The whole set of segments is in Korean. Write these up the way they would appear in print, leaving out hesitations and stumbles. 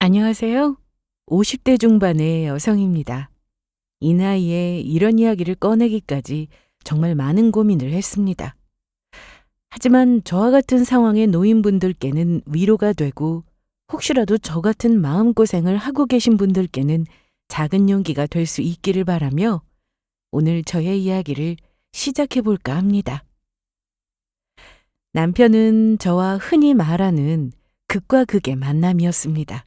안녕하세요. 50대 중반의 여성입니다. 이 나이에 이런 이야기를 꺼내기까지 정말 많은 고민을 했습니다. 하지만 저와 같은 상황의 노인분들께는 위로가 되고 혹시라도 저 같은 마음고생을 하고 계신 분들께는 작은 용기가 될 수 있기를 바라며 오늘 저의 이야기를 시작해 볼까 합니다. 남편은 저와 흔히 말하는 극과 극의 만남이었습니다.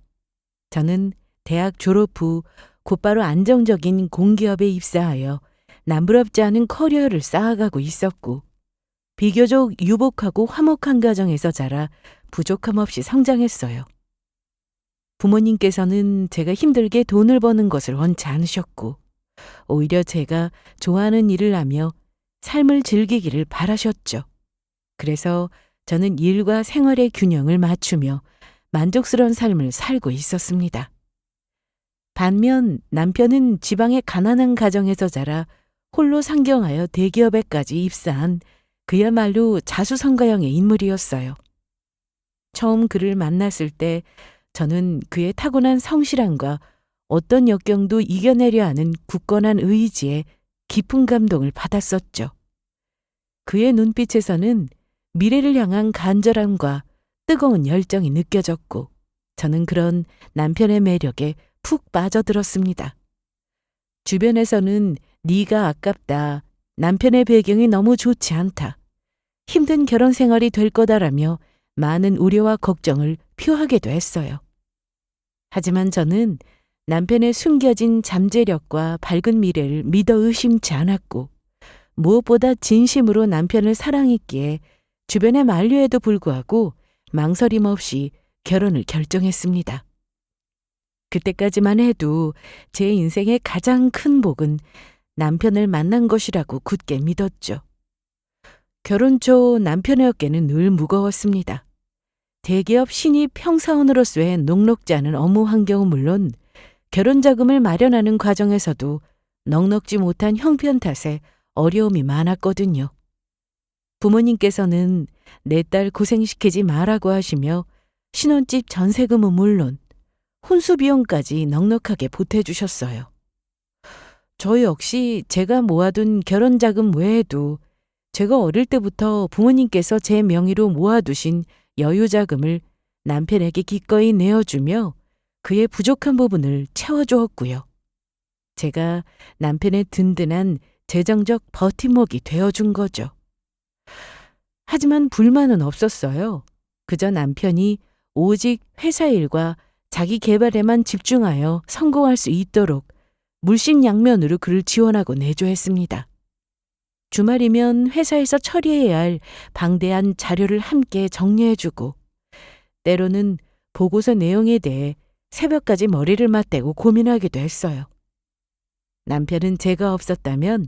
저는 대학 졸업 후 곧바로 안정적인 공기업에 입사하여 남부럽지 않은 커리어를 쌓아가고 있었고, 비교적 유복하고 화목한 가정에서 자라 부족함 없이 성장했어요. 부모님께서는 제가 힘들게 돈을 버는 것을 원치 않으셨고, 오히려 제가 좋아하는 일을 하며 삶을 즐기기를 바라셨죠. 그래서 저는 일과 생활의 균형을 맞추며 만족스러운 삶을 살고 있었습니다. 반면 남편은 지방의 가난한 가정에서 자라 홀로 상경하여 대기업에까지 입사한 그야말로 자수성가형의 인물이었어요. 처음 그를 만났을 때 저는 그의 타고난 성실함과 어떤 역경도 이겨내려 하는 굳건한 의지에 깊은 감동을 받았었죠. 그의 눈빛에서는 미래를 향한 간절함과 뜨거운 열정이 느껴졌고, 저는 그런 남편의 매력에 푹 빠져들었습니다. 주변에서는 네가 아깝다, 남편의 배경이 너무 좋지 않다, 힘든 결혼 생활이 될 거다라며 많은 우려와 걱정을 표하기도 했어요. 하지만 저는 남편의 숨겨진 잠재력과 밝은 미래를 믿어 의심치 않았고, 무엇보다 진심으로 남편을 사랑했기에 주변의 만류에도 불구하고 망설임 없이 결혼을 결정했습니다. 그때까지만 해도 제 인생의 가장 큰 복은 남편을 만난 것이라고 굳게 믿었죠. 결혼 초 남편의 어깨는 늘 무거웠습니다. 대기업 신입 평사원으로서의 녹록지 않은 업무 환경은 물론 결혼 자금을 마련하는 과정에서도 넉넉지 못한 형편 탓에 어려움이 많았거든요. 부모님께서는 내 딸 고생시키지 말라고 하시며 신혼집 전세금은 물론 혼수 비용까지 넉넉하게 보태주셨어요. 저 역시 제가 모아둔 결혼 자금 외에도 제가 어릴 때부터 부모님께서 제 명의로 모아두신 여유 자금을 남편에게 기꺼이 내어주며 그의 부족한 부분을 채워주었고요. 제가 남편의 든든한 재정적 버팀목이 되어준 거죠. 하지만 불만은 없었어요. 그저 남편이 오직 회사 일과 자기 개발에만 집중하여 성공할 수 있도록 물심양면으로 그를 지원하고 내조했습니다. 주말이면 회사에서 처리해야 할 방대한 자료를 함께 정리해주고, 때로는 보고서 내용에 대해 새벽까지 머리를 맞대고 고민하기도 했어요. 남편은 제가 없었다면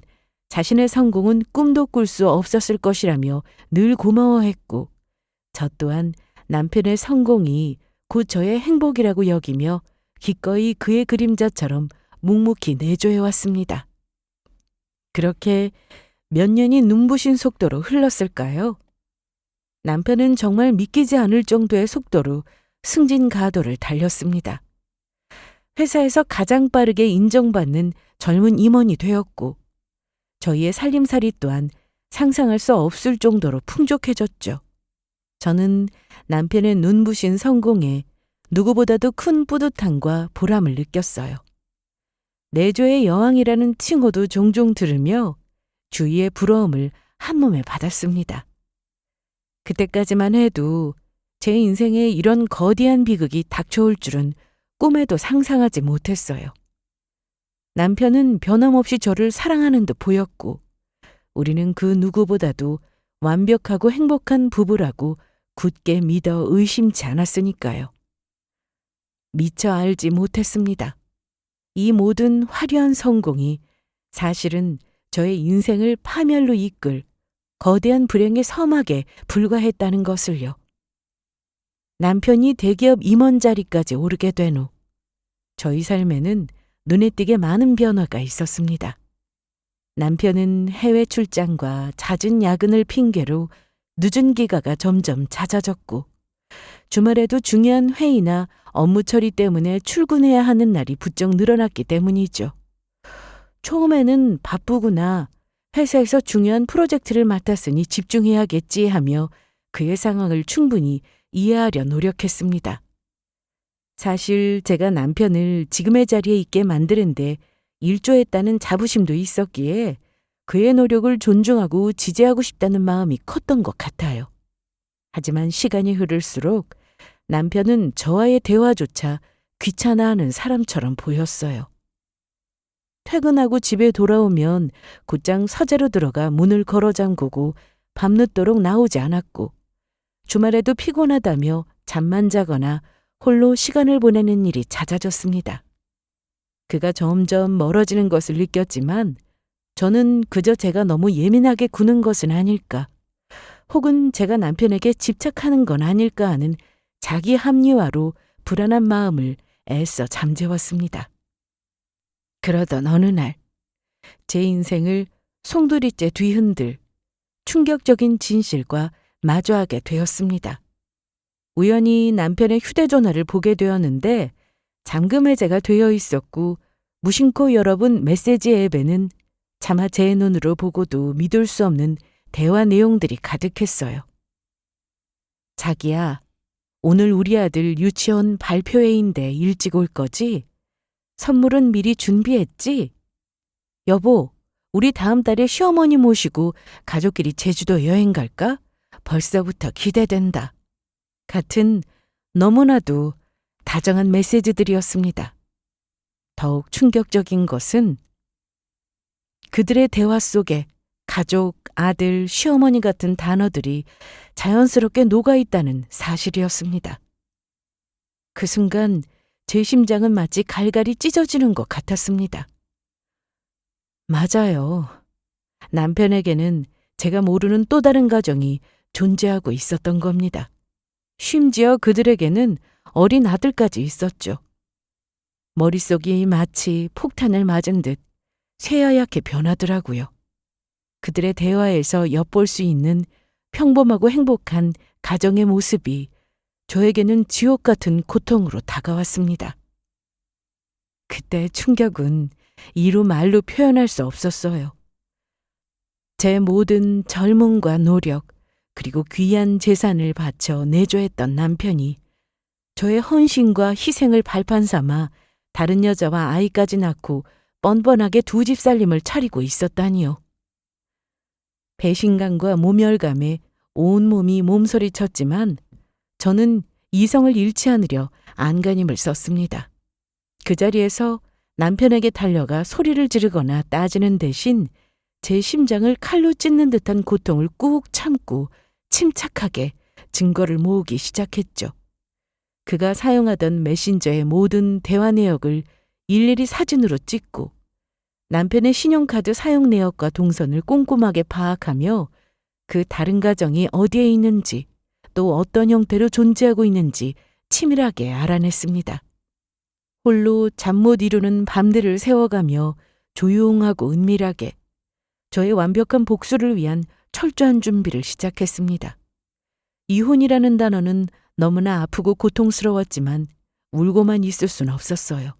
자신의 성공은 꿈도 꿀 수 없었을 것이라며 늘 고마워했고, 저 또한 남편의 성공이 곧 저의 행복이라고 여기며 기꺼이 그의 그림자처럼 묵묵히 내조해왔습니다. 그렇게 몇 년이 눈부신 속도로 흘렀을까요? 남편은 정말 믿기지 않을 정도의 속도로 승진가도를 달렸습니다. 회사에서 가장 빠르게 인정받는 젊은 임원이 되었고, 저희의 살림살이 또한 상상할 수 없을 정도로 풍족해졌죠. 저는 남편의 눈부신 성공에 누구보다도 큰 뿌듯함과 보람을 느꼈어요. 내조의 여왕이라는 칭호도 종종 들으며 주위의 부러움을 한몸에 받았습니다. 그때까지만 해도 제 인생에 이런 거대한 비극이 닥쳐올 줄은 꿈에도 상상하지 못했어요. 남편은 변함없이 저를 사랑하는 듯 보였고, 우리는 그 누구보다도 완벽하고 행복한 부부라고 굳게 믿어 의심치 않았으니까요. 미처 알지 못했습니다. 이 모든 화려한 성공이 사실은 저의 인생을 파멸로 이끌 거대한 불행의 서막에 불과했다는 것을요. 남편이 대기업 임원 자리까지 오르게 된 후 저희 삶에는 눈에 띄게 많은 변화가 있었습니다. 남편은 해외 출장과 잦은 야근을 핑계로 늦은 귀가가 점점 잦아졌고, 주말에도 중요한 회의나 업무 처리 때문에 출근해야 하는 날이 부쩍 늘어났기 때문이죠. 처음에는 바쁘구나, 회사에서 중요한 프로젝트를 맡았으니 집중해야겠지 하며 그의 상황을 충분히 이해하려 노력했습니다. 사실 제가 남편을 지금의 자리에 있게 만드는데 일조했다는 자부심도 있었기에 그의 노력을 존중하고 지지하고 싶다는 마음이 컸던 것 같아요. 하지만 시간이 흐를수록 남편은 저와의 대화조차 귀찮아하는 사람처럼 보였어요. 퇴근하고 집에 돌아오면 곧장 서재로 들어가 문을 걸어 잠그고 밤늦도록 나오지 않았고, 주말에도 피곤하다며 잠만 자거나 홀로 시간을 보내는 일이 잦아졌습니다. 그가 점점 멀어지는 것을 느꼈지만 저는 그저 제가 너무 예민하게 구는 것은 아닐까, 혹은 제가 남편에게 집착하는 건 아닐까 하는 자기 합리화로 불안한 마음을 애써 잠재웠습니다. 그러던 어느 날, 제 인생을 송두리째 뒤흔들 충격적인 진실과 마주하게 되었습니다. 우연히 남편의 휴대전화를 보게 되었는데 잠금 해제가 되어 있었고, 무심코 열어본 메시지 앱에는 차마 제 눈으로 보고도 믿을 수 없는 대화 내용들이 가득했어요. 자기야, 오늘 우리 아들 유치원 발표회인데 일찍 올 거지? 선물은 미리 준비했지? 여보, 우리 다음 달에 시어머니 모시고 가족끼리 제주도 여행 갈까? 벌써부터 기대된다. 같은 너무나도 다정한 메시지들이었습니다. 더욱 충격적인 것은 그들의 대화 속에 가족, 아들, 시어머니 같은 단어들이 자연스럽게 녹아있다는 사실이었습니다. 그 순간 제 심장은 마치 갈갈이 찢어지는 것 같았습니다. 맞아요. 남편에게는 제가 모르는 또 다른 가정이 존재하고 있었던 겁니다. 심지어 그들에게는 어린 아들까지 있었죠. 머릿속이 마치 폭탄을 맞은 듯 새하얗게 변하더라고요. 그들의 대화에서 엿볼 수 있는 평범하고 행복한 가정의 모습이 저에게는 지옥 같은 고통으로 다가왔습니다. 그때의 충격은 이루 말로 표현할 수 없었어요. 제 모든 젊음과 노력, 그리고 귀한 재산을 바쳐 내조했던 남편이 저의 헌신과 희생을 발판 삼아 다른 여자와 아이까지 낳고 뻔뻔하게 두 집 살림을 차리고 있었다니요. 배신감과 모멸감에 온몸이 몸서리쳤지만 저는 이성을 잃지 않으려 안간힘을 썼습니다. 그 자리에서 남편에게 달려가 소리를 지르거나 따지는 대신 제 심장을 칼로 찢는 듯한 고통을 꾹 참고 침착하게 증거를 모으기 시작했죠. 그가 사용하던 메신저의 모든 대화 내역을 일일이 사진으로 찍고 남편의 신용카드 사용 내역과 동선을 꼼꼼하게 파악하며 그 다른 가정이 어디에 있는지 또 어떤 형태로 존재하고 있는지 치밀하게 알아냈습니다. 홀로 잠 못 이루는 밤들을 세워가며 조용하고 은밀하게 저의 완벽한 복수를 위한 철저한 준비를 시작했습니다. 이혼이라는 단어는 너무나 아프고 고통스러웠지만 울고만 있을 순 없었어요.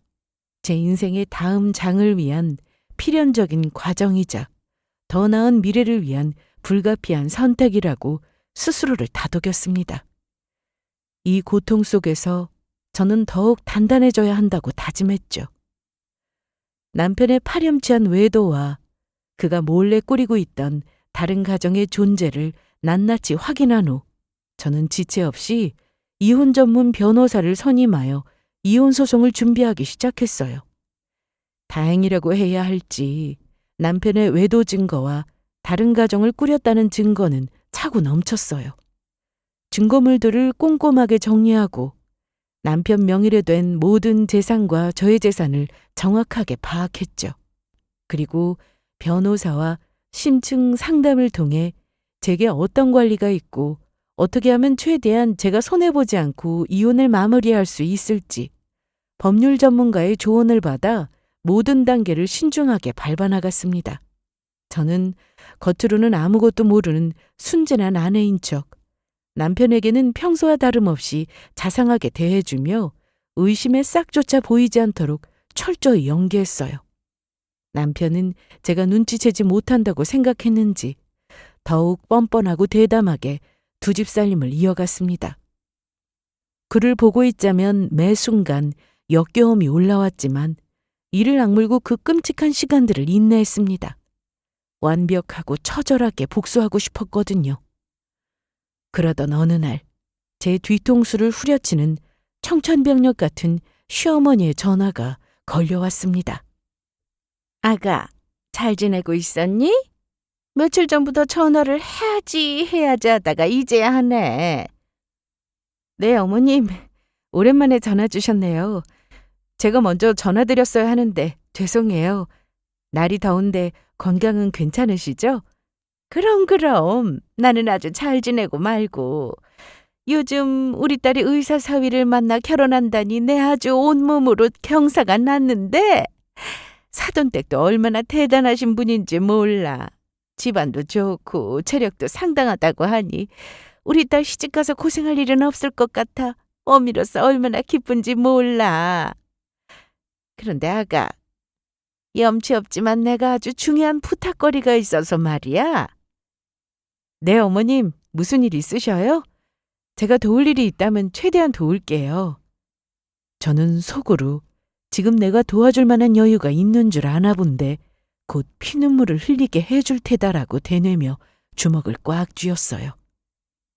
제 인생의 다음 장을 위한 필연적인 과정이자 더 나은 미래를 위한 불가피한 선택이라고 스스로를 다독였습니다. 이 고통 속에서 저는 더욱 단단해져야 한다고 다짐했죠. 남편의 파렴치한 외도와 그가 몰래 꾸리고 있던 다른 가정의 존재를 낱낱이 확인한 후 저는 지체 없이 이혼 전문 변호사를 선임하여 이혼 소송을 준비하기 시작했어요. 다행이라고 해야 할지 남편의 외도 증거와 다른 가정을 꾸렸다는 증거는 차고 넘쳤어요. 증거물들을 꼼꼼하게 정리하고 남편 명의로 된 모든 재산과 저의 재산을 정확하게 파악했죠. 그리고 변호사와 심층 상담을 통해 제게 어떤 권리가 있고 어떻게 하면 최대한 제가 손해보지 않고 이혼을 마무리할 수 있을지 법률 전문가의 조언을 받아 모든 단계를 신중하게 밟아나갔습니다. 저는 겉으로는 아무것도 모르는 순진한 아내인 척 남편에게는 평소와 다름없이 자상하게 대해주며 의심의 싹조차 보이지 않도록 철저히 연기했어요. 남편은 제가 눈치채지 못한다고 생각했는지 더욱 뻔뻔하고 대담하게 두 집 살림을 이어갔습니다. 그를 보고 있자면 매 순간 역겨움이 올라왔지만 이를 악물고 그 끔찍한 시간들을 인내했습니다. 완벽하고 처절하게 복수하고 싶었거든요. 그러던 어느 날 제 뒤통수를 후려치는 청천벽력 같은 시어머니의 전화가 걸려왔습니다. 아가, 잘 지내고 있었니? 며칠 전부터 전화를 해야지 하다가 이제야 하네. 네, 어머님. 오랜만에 전화 주셨네요. 제가 먼저 전화드렸어야 하는데 죄송해요. 날이 더운데 건강은 괜찮으시죠? 그럼. 나는 아주 잘 지내고 말고. 요즘 우리 딸이 의사 사위를 만나 결혼한다니 내 아주 온몸으로 경사가 났는데 사돈댁도 얼마나 대단하신 분인지 몰라. 집안도 좋고 체력도 상당하다고 하니 우리 딸 시집가서 고생할 일은 없을 것 같아 어미로서 얼마나 기쁜지 몰라. 그런데 아가, 염치 없지만 내가 아주 중요한 부탁거리가 있어서 말이야. 네, 어머님. 무슨 일 있으셔요? 제가 도울 일이 있다면 최대한 도울게요. 저는 속으로 지금 내가 도와줄 만한 여유가 있는 줄 아나 본데 곧 피눈물을 흘리게 해줄 테다라고 대뇌며 주먹을 꽉 쥐었어요.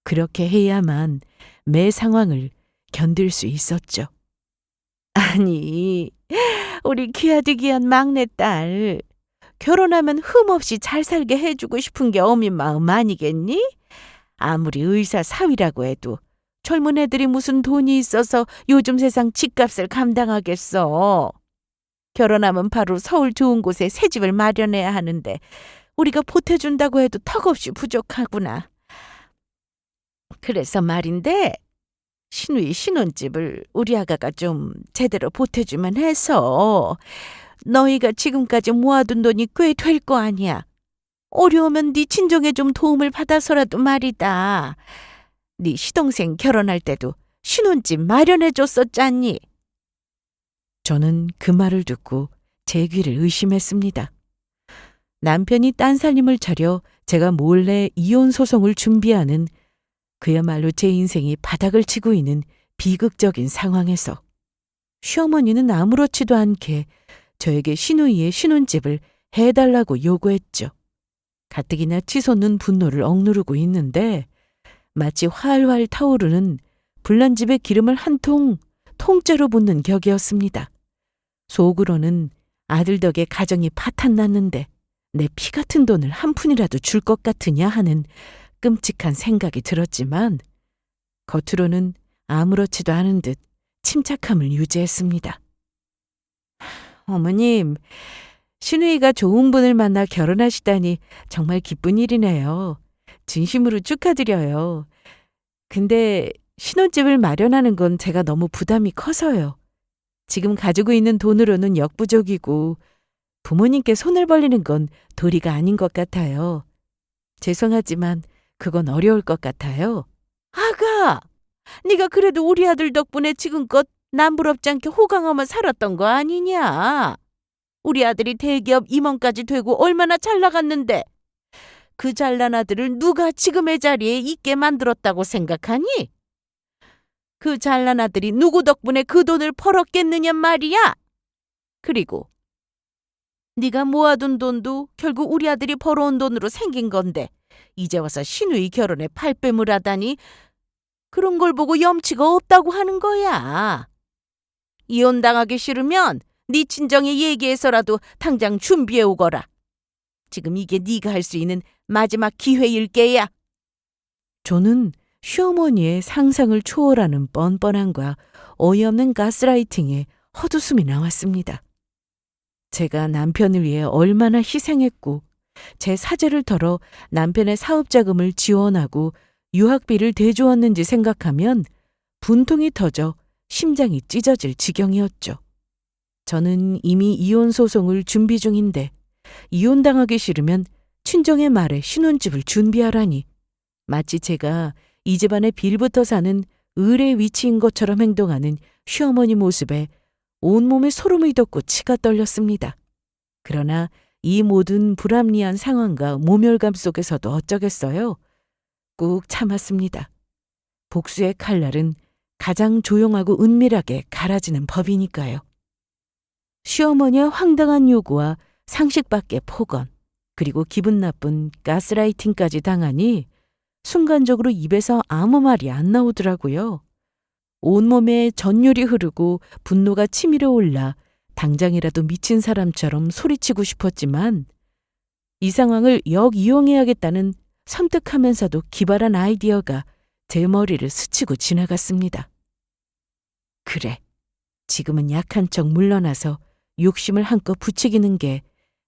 그렇게 해야만 매 상황을 견딜 수 있었죠. 아니, 우리 귀하디 귀한 막내딸 결혼하면 흠없이 잘 살게 해주고 싶은 게 어미 마음 아니겠니? 아무리 의사 사위라고 해도 젊은 애들이 무슨 돈이 있어서 요즘 세상 집값을 감당하겠어. 결혼하면 바로 서울 좋은 곳에 새 집을 마련해야 하는데 우리가 보태준다고 해도 턱없이 부족하구나. 그래서 말인데 신우이 신혼집을 우리 아가가 좀 제대로 보태주면 해서 너희가 지금까지 모아둔 돈이 꽤 될 거 아니야. 어려우면 네 친정에 좀 도움을 받아서라도 말이다. 네 시동생 결혼할 때도 신혼집 마련해줬었잖니. 저는 그 말을 듣고 제 귀를 의심했습니다. 남편이 딴 살림을 차려 제가 몰래 이혼 소송을 준비하는 그야말로 제 인생이 바닥을 치고 있는 비극적인 상황에서 시어머니는 아무렇지도 않게 저에게 신우이의 신혼집을 해달라고 요구했죠. 가뜩이나 치솟는 분노를 억누르고 있는데 마치 활활 타오르는 불난집에 기름을 한 통 통째로 붓는 격이었습니다. 속으로는 아들 덕에 가정이 파탄났는데 내 피 같은 돈을 한 푼이라도 줄 것 같으냐 하는 끔찍한 생각이 들었지만 겉으로는 아무렇지도 않은 듯 침착함을 유지했습니다. 어머님, 신우이가 좋은 분을 만나 결혼하시다니 정말 기쁜 일이네요. 진심으로 축하드려요. 근데 신혼집을 마련하는 건 제가 너무 부담이 커서요. 지금 가지고 있는 돈으로는 역부족이고 부모님께 손을 벌리는 건 도리가 아닌 것 같아요. 죄송하지만 그건 어려울 것 같아요. 아가! 네가 그래도 우리 아들 덕분에 지금껏 남부럽지 않게 호강하며 살았던 거 아니냐? 우리 아들이 대기업 임원까지 되고 얼마나 잘 나갔는데 그 잘난 아들을 누가 지금의 자리에 있게 만들었다고 생각하니? 그 잘난 아들이 누구 덕분에 그 돈을 벌었겠느냐 말이야. 그리고 네가 모아둔 돈도 결국 우리 아들이 벌어온 돈으로 생긴 건데 이제 와서 신우이 결혼에 발뺌을 하다니 그런 걸 보고 염치가 없다고 하는 거야. 이혼당하기 싫으면 네 친정에 얘기해서라도 당장 준비해 오거라. 지금 이게 네가 할 수 있는 마지막 기회일 게야. 저는 시어머니의 상상을 초월하는 뻔뻔함과 어이없는 가스라이팅에 헛웃음이 나왔습니다. 제가 남편을 위해 얼마나 희생했고 제 사재를 털어 남편의 사업자금을 지원하고 유학비를 대주었는지 생각하면 분통이 터져 심장이 찢어질 지경이었죠. 저는 이미 이혼 소송을 준비 중인데 이혼당하기 싫으면 친정의 말에 신혼집을 준비하라니 마치 제가 이 집안의 빌부터 사는 을의 위치인 것처럼 행동하는 시어머니 모습에 온몸에 소름이 돋고 치가 떨렸습니다. 그러나 이 모든 불합리한 상황과 모멸감 속에서도 어쩌겠어요. 꾹 참았습니다. 복수의 칼날은 가장 조용하고 은밀하게 갈아지는 법이니까요. 시어머니의 황당한 요구와 상식 밖의 폭언, 그리고 기분 나쁜 가스라이팅까지 당하니 순간적으로 입에서 아무 말이 안 나오더라고요. 온몸에 전율이 흐르고 분노가 치밀어 올라 당장이라도 미친 사람처럼 소리치고 싶었지만 이 상황을 역이용해야겠다는 섬뜩하면서도 기발한 아이디어가 제 머리를 스치고 지나갔습니다. 그래, 지금은 약한 척 물러나서 욕심을 한껏 부추기는 게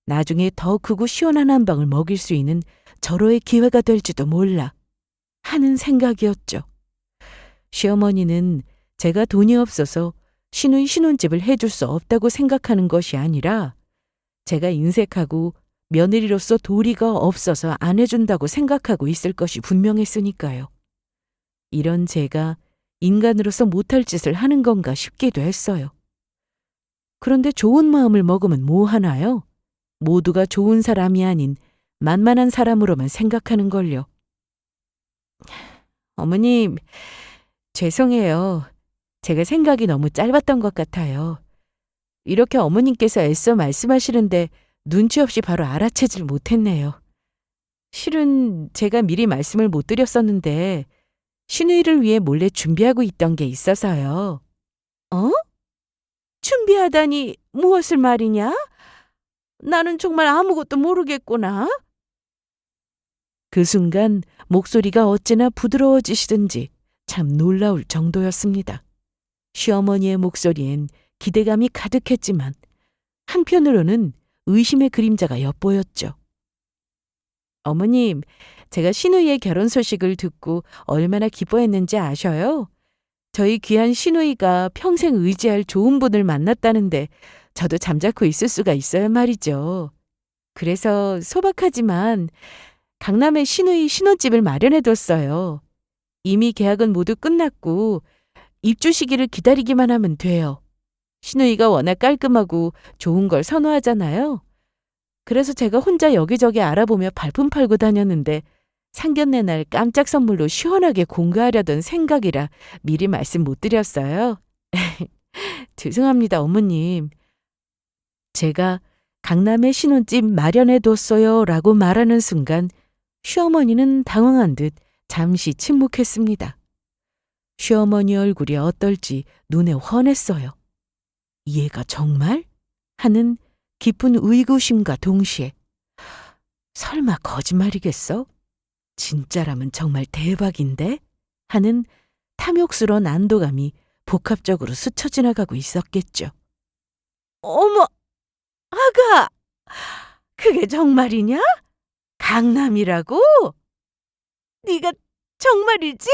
나중에 더 크고 시원한 한 방을 먹일 수 있는 절호의 기회가 될지도 몰라 하는 생각이었죠. 시어머니는 제가 돈이 없어서 시누이 신혼집을 해줄 수 없다고 생각하는 것이 아니라 제가 인색하고 며느리로서 도리가 없어서 안 해준다고 생각하고 있을 것이 분명했으니까요. 이런 제가 인간으로서 못할 짓을 하는 건가 싶기도 했어요. 그런데 좋은 마음을 먹으면 뭐 하나요? 모두가 좋은 사람이 아닌 만만한 사람으로만 생각하는 걸요. 어머님, 죄송해요. 제가 생각이 너무 짧았던 것 같아요. 이렇게 어머님께서 애써 말씀하시는데 눈치 없이 바로 알아채질 못했네요. 실은 제가 미리 말씀을 못 드렸었는데 시누이를 위해 몰래 준비하고 있던 게 있어서요. 어? 준비하다니 무엇을 말이냐? 나는 정말 아무것도 모르겠구나. 그 순간 목소리가 어찌나 부드러워지시든지 참 놀라울 정도였습니다. 시어머니의 목소리엔 기대감이 가득했지만 한편으로는 의심의 그림자가 엿보였죠. 어머님, 제가 시누이의 결혼 소식을 듣고 얼마나 기뻐했는지 아셔요? 저희 귀한 시누이가 평생 의지할 좋은 분을 만났다는데 저도 잠자코 있을 수가 있어야 말이죠. 그래서 소박하지만 강남에 시누이 신혼집을 마련해뒀어요. 이미 계약은 모두 끝났고 입주 시기를 기다리기만 하면 돼요. 시누이가 워낙 깔끔하고 좋은 걸 선호하잖아요. 그래서 제가 혼자 여기저기 알아보며 발품 팔고 다녔는데 상견례 날 깜짝 선물로 시원하게 공개하려던 생각이라 미리 말씀 못 드렸어요. 죄송합니다, 어머님. 제가 강남에 신혼집 마련해뒀어요 라고 말하는 순간 시어머니는 당황한 듯 잠시 침묵했습니다. 시어머니 얼굴이 어떨지 눈에 훤했어요. 얘가 정말? 하는 깊은 의구심과 동시에 설마 거짓말이겠어? 진짜라면 정말 대박인데? 하는 탐욕스러운 안도감이 복합적으로 스쳐 지나가고 있었겠죠. 어머, 아가! 그게 정말이냐? 강남이라고? 네가 정말이지?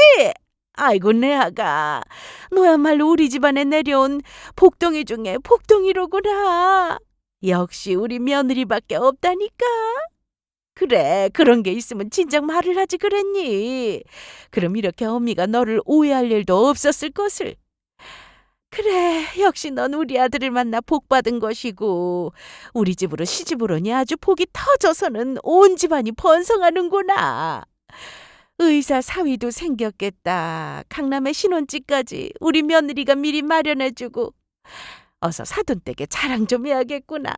아이고 내 아가, 너야말로 우리 집안에 내려온 복덩이 중에 복덩이로구나. 역시 우리 며느리밖에 없다니까. 그래, 그런 게 있으면 진작 말을 하지 그랬니? 그럼 이렇게 어미가 너를 오해할 일도 없었을 것을. 그래, 역시 넌 우리 아들을 만나 복 받은 것이고 우리 집으로 시집을 오니 아주 복이 터져서는 온 집안이 번성하는구나. 의사 사위도 생겼겠다. 강남의 신혼집까지 우리 며느리가 미리 마련해주고. 어서 사돈댁에 자랑 좀 해야겠구나.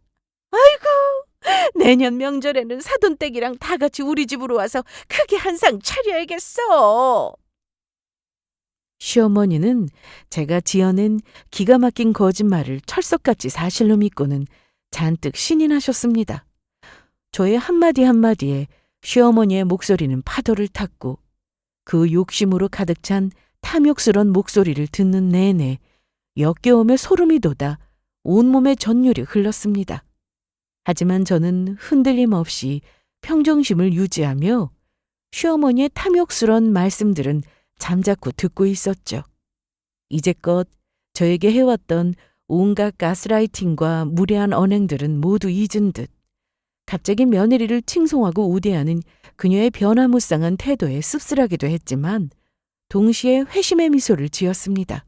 아이고, 내년 명절에는 사돈댁이랑 다 같이 우리 집으로 와서 크게 한상 차려야겠어. 시어머니는 제가 지어낸 기가 막힌 거짓말을 철석같이 사실로 믿고는 잔뜩 신이 나셨습니다. 저의 한마디 한마디에 시어머니의 목소리는 파도를 탔고 그 욕심으로 가득 찬 탐욕스런 목소리를 듣는 내내 역겨움에 소름이 돋아 온몸에 전율이 흘렀습니다. 하지만 저는 흔들림 없이 평정심을 유지하며 시어머니의 탐욕스런 말씀들은 잠자코 듣고 있었죠. 이제껏 저에게 해왔던 온갖 가스라이팅과 무례한 언행들은 모두 잊은 듯 갑자기 며느리를 칭송하고 우대하는 그녀의 변화무쌍한 태도에 씁쓸하기도 했지만 동시에 회심의 미소를 지었습니다.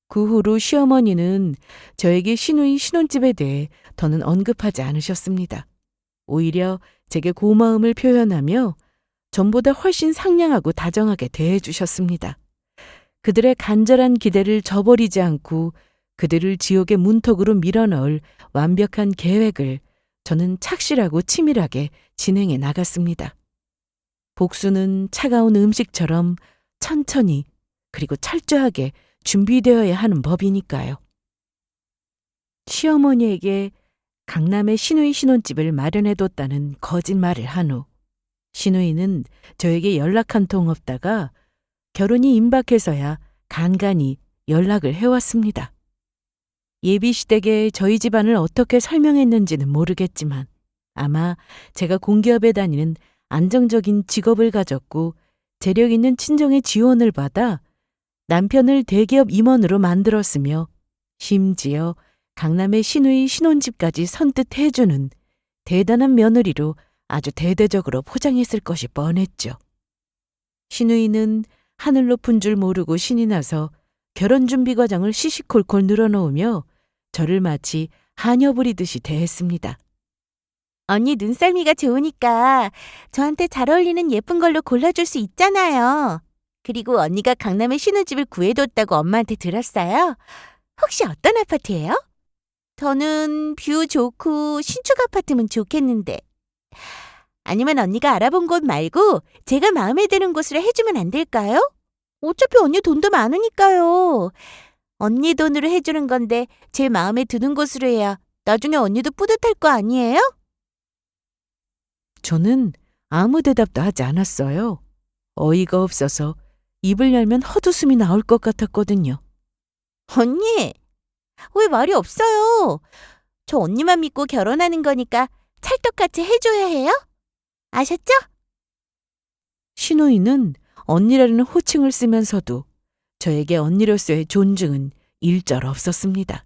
그 후로 시어머니는 저에게 시누이 신혼집에 대해 더는 언급하지 않으셨습니다. 오히려 제게 고마움을 표현하며 전보다 훨씬 상냥하고 다정하게 대해주셨습니다. 그들의 간절한 기대를 저버리지 않고 그들을 지옥의 문턱으로 밀어넣을 완벽한 계획을 저는 착실하고 치밀하게 진행해 나갔습니다. 복수는 차가운 음식처럼 천천히 그리고 철저하게 준비되어야 하는 법이니까요. 시어머니에게 강남에 시누이 신혼집을 마련해뒀다는 거짓말을 한 후 시누이는 저에게 연락 한 통 없다가 결혼이 임박해서야 간간히 연락을 해왔습니다. 예비시댁에 저희 집안을 어떻게 설명했는지는 모르겠지만 아마 제가 공기업에 다니는 안정적인 직업을 가졌고 재력 있는 친정의 지원을 받아 남편을 대기업 임원으로 만들었으며 심지어 강남의 시누이 신혼집까지 선뜻 해주는 대단한 며느리로 아주 대대적으로 포장했을 것이 뻔했죠. 시누이는 하늘 높은 줄 모르고 신이 나서 결혼 준비 과정을 시시콜콜 늘어놓으며 저를 마치 하녀 부리듯이 대했습니다. 언니 눈썰미가 좋으니까 저한테 잘 어울리는 예쁜 걸로 골라줄 수 있잖아요. 그리고 언니가 강남에 신혼집을 구해뒀다고 엄마한테 들었어요. 혹시 어떤 아파트예요? 저는 뷰 좋고 신축 아파트면 좋겠는데. 아니면 언니가 알아본 곳 말고 제가 마음에 드는 곳으로 해주면 안 될까요? 어차피 언니 돈도 많으니까요. 언니 돈으로 해주는 건데 제 마음에 드는 곳으로 해야 나중에 언니도 뿌듯할 거 아니에요? 저는 아무 대답도 하지 않았어요. 어이가 없어서 입을 열면 헛웃음이 나올 것 같았거든요. 언니, 왜 말이 없어요? 저 언니만 믿고 결혼하는 거니까 찰떡같이 해줘야 해요? 아셨죠? 시누이는 언니라는 호칭을 쓰면서도 저에게 언니로서의 존중은 일절 없었습니다.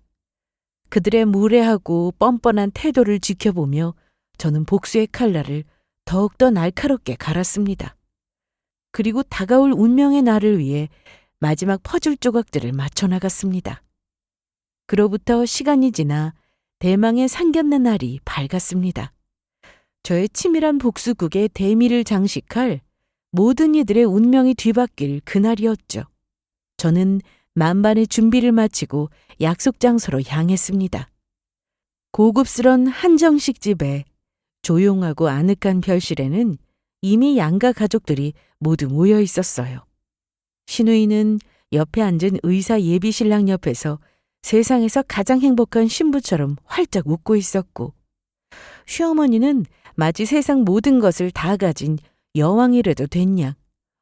그들의 무례하고 뻔뻔한 태도를 지켜보며 저는 복수의 칼날을 더욱더 날카롭게 갈았습니다. 그리고 다가올 운명의 날을 위해 마지막 퍼즐 조각들을 맞춰나갔습니다. 그로부터 시간이 지나 대망의 상견례 날이 밝았습니다. 저의 치밀한 복수국에 대미를 장식할 모든 이들의 운명이 뒤바뀔 그날이었죠. 저는 만반의 준비를 마치고 약속 장소로 향했습니다. 고급스런 한정식 집에 조용하고 아늑한 별실에는 이미 양가 가족들이 모두 모여 있었어요. 시누이는 옆에 앉은 의사 예비신랑 옆에서 세상에서 가장 행복한 신부처럼 활짝 웃고 있었고, 시어머니는 마치 세상 모든 것을 다 가진 여왕이라도 됐냐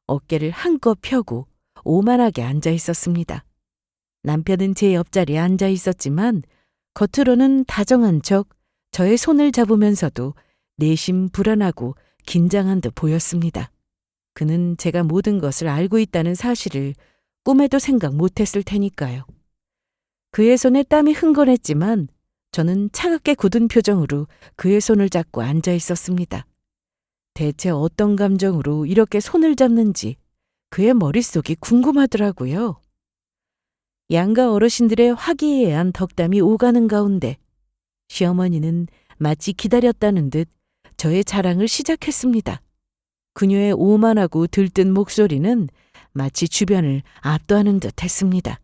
어깨를 한껏 펴고 오만하게 앉아 있었습니다. 남편은 제 옆자리에 앉아 있었지만 겉으로는 다정한 척 저의 손을 잡으면서도 내심 불안하고 긴장한 듯 보였습니다. 그는 제가 모든 것을 알고 있다는 사실을 꿈에도 생각 못했을 테니까요. 그의 손에 땀이 흥건했지만 저는 차갑게 굳은 표정으로 그의 손을 잡고 앉아 있었습니다. 대체 어떤 감정으로 이렇게 손을 잡는지 그의 머릿속이 궁금하더라고요. 양가 어르신들의 화기애애한 덕담이 오가는 가운데 시어머니는 마치 기다렸다는 듯 저의 자랑을 시작했습니다. 그녀의 오만하고 들뜬 목소리는 마치 주변을 압도하는 듯 했습니다.